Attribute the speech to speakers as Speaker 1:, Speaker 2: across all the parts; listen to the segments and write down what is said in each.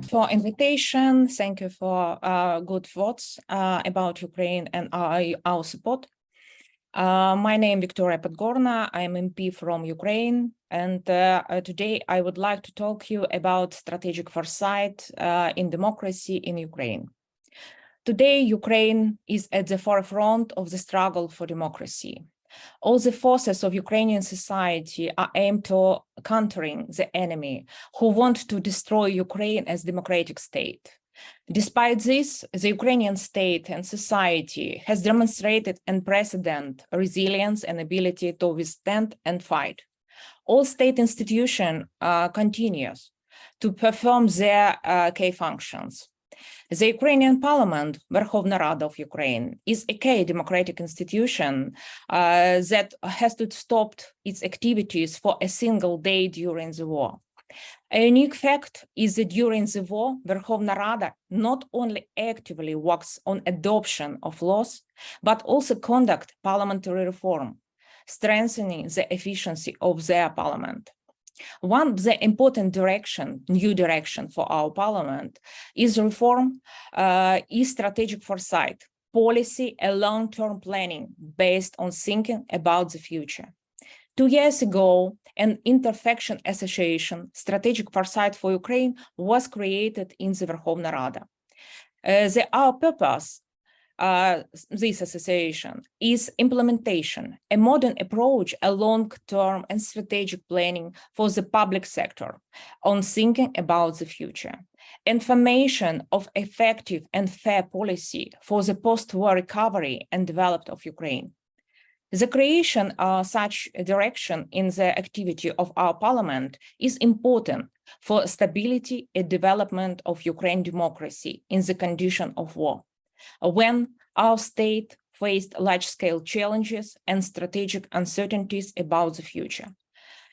Speaker 1: for invitation. Thank you for good thoughts about Ukraine and our support. My name is Victoria Podhorna. I am MP from Ukraine, and today I would like to talk to you about strategic foresight in democracy in Ukraine. Today, Ukraine is at the forefront of the struggle for democracy. All the forces of Ukrainian society are aimed to countering the enemy who want to destroy Ukraine as democratic state. Despite this, the Ukrainian state and society has demonstrated unprecedented resilience and ability to withstand and fight. All state institutions continues to perform their key functions. The Ukrainian Parliament, Verkhovna Rada of Ukraine, is a key democratic institution that has to stop its activities for a single day during the war. A unique fact is that during the war, Verkhovna Rada not only actively works on adoption of laws, but also conduct parliamentary reform, strengthening the efficiency of their parliament. One of the important new direction for our parliament is reform, is strategic foresight, policy and long-term planning based on thinking about the future. 2 years ago, an interfaction association, Strategic Foresight for Ukraine, was created in the Verkhovna Rada. Our purpose, this association, is implementation, a modern approach, a long-term and strategic planning for the public sector on thinking about the future, information of effective and fair policy for the post-war recovery and development of Ukraine. The creation of such a direction in the activity of our parliament is important for stability and development of Ukraine democracy in the condition of war, when our state faced large-scale challenges and strategic uncertainties about the future.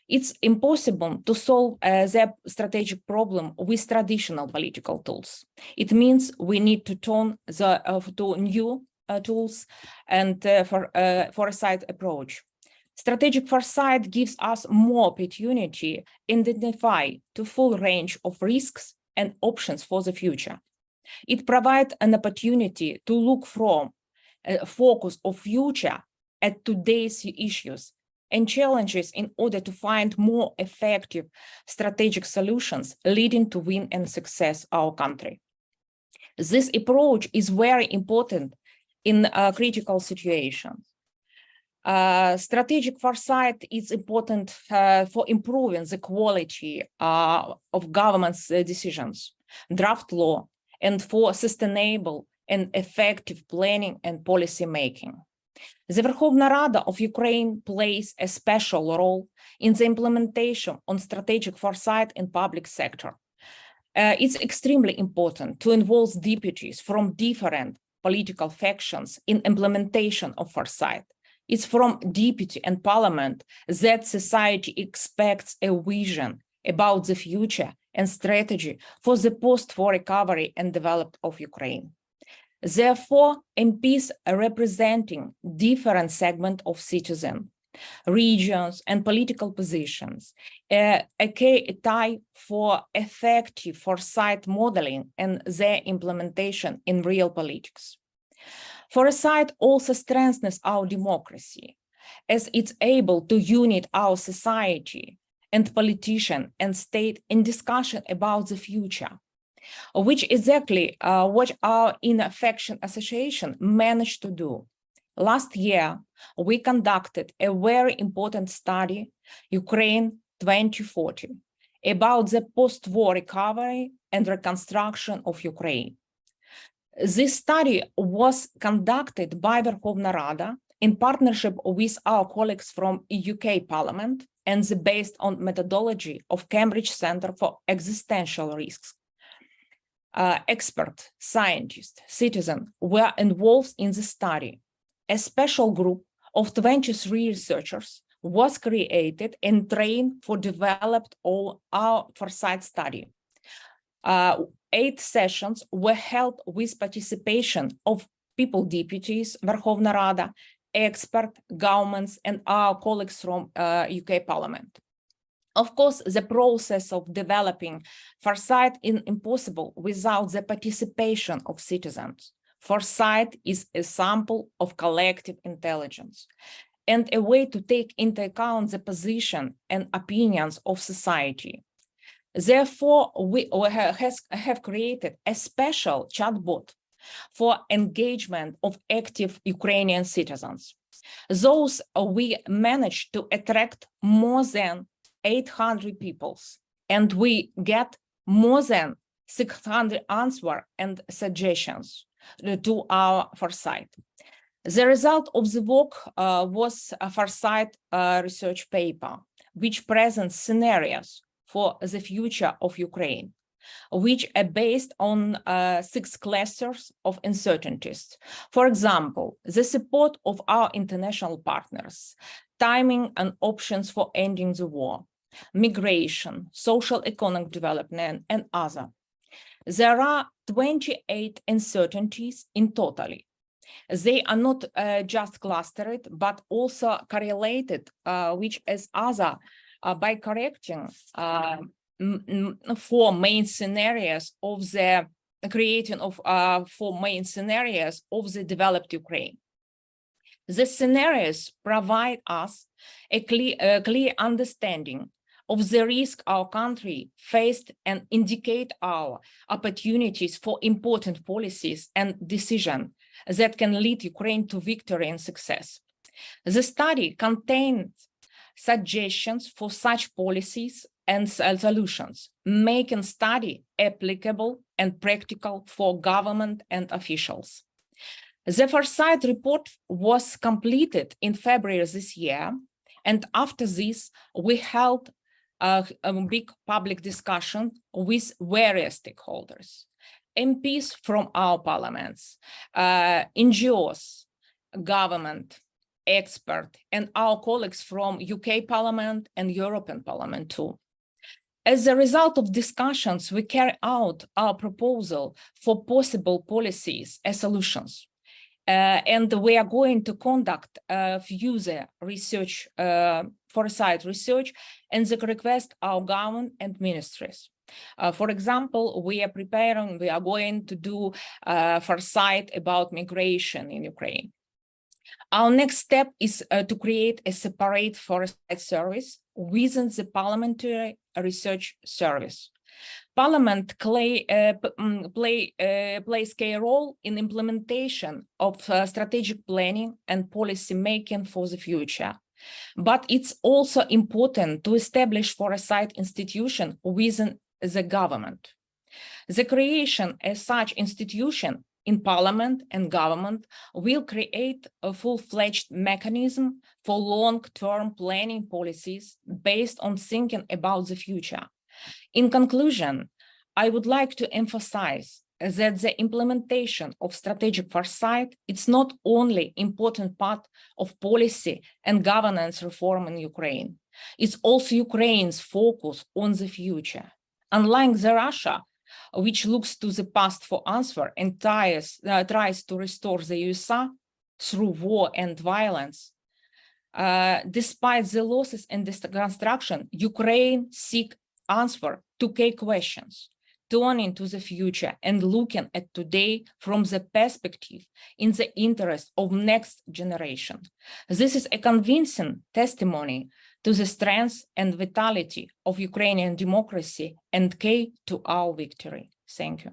Speaker 1: It's impossible to solve the strategic problem with traditional political tools. It means we need to turn to new tools and foresight approach. Strategic foresight gives us more opportunity to identify the full range of risks and options for the future. It provides an opportunity to look from a focus of future at today's issues and challenges in order to find more effective strategic solutions leading to win and success our country. This approach is very important in critical situations. Strategic foresight is important for improving the quality of government's decisions, draft law, and for sustainable and effective planning and policy making. The Verkhovna Rada of Ukraine plays a special role in the implementation on strategic foresight in public sector. It's extremely important to involve deputies from different political factions in implementation of foresight. It's from deputy and parliament that society expects a vision about the future and strategy for the post-war recovery and development of Ukraine. Therefore, MPs are representing different segments of citizens, regions, and political positions, a key tie for effective foresight modeling and their implementation in real politics. Foresight also strengthens our democracy, as it's able to unite our society and politicians and state in discussion about the future, which exactly what our interfaction association managed to do. Last year, we conducted a very important study, Ukraine 2040, about the post-war recovery and reconstruction of Ukraine. This study was conducted by Verkhovna Rada in partnership with our colleagues from UK Parliament and based on methodology of Cambridge Center for Existential Risks. Experts, scientists, citizens were involved in the study. A special group of 23 researchers was created and trained for developed our foresight study. 8 sessions were held with participation of people deputies, Verkhovna Rada, expert governments, and our colleagues from UK Parliament. Of course, the process of developing foresight is impossible without the participation of citizens. Foresight is a sample of collective intelligence and a way to take into account the position and opinions of society. Therefore, we have created a special chatbot for engagement of active Ukrainian citizens. Those we managed to attract more than 800 people, and we get more than 600 answers and suggestions to our foresight. The result of the work was a foresight research paper, which presents scenarios for the future of Ukraine, which are based on 6 clusters of uncertainties. For example, the support of our international partners, timing and options for ending the war, migration, social economic development, and other. There are 28 uncertainties in total. They are not just clustered, but also correlated, which is other by correcting 4 main scenarios of the creating of 4 main scenarios of the developed Ukraine. The scenarios provide us a clear understanding of the risk our country faced and indicate our opportunities for important policies and decisions that can lead Ukraine to victory and success. The study contains suggestions for such policies and solutions, making study applicable and practical for government and officials. The Foresight report was completed in February this year, and after this, we held a big public discussion with various stakeholders, MPs from our parliaments, NGOs, government, expert, and our colleagues from UK Parliament and European Parliament too. As a result of discussions, we carry out our proposal for possible policies and solutions. And we are going to conduct user research, foresight research, and the request our government and ministries. For example, we are going to do foresight about migration in Ukraine. Our next step is to create a separate foresight service within the Parliamentary Research Service. Parliament plays a role in implementation of strategic planning and policy making for the future. But it's also important to establish foresight institution within the government. The creation of such institution in Parliament and government will create a full-fledged mechanism for long-term planning policies based on thinking about the future. In conclusion, I would like to emphasize that the implementation of strategic foresight is not only an important part of policy and governance reform in Ukraine, it's also Ukraine's focus on the future. Unlike the Russia, which looks to the past for answer and tries to restore the USA through war and violence, despite the losses and destruction, Ukraine seeks answer to key questions, turning to the future and looking at today from the perspective in the interest of next generation. This is a convincing testimony to the strength and vitality of Ukrainian democracy and key to our victory. Thank you.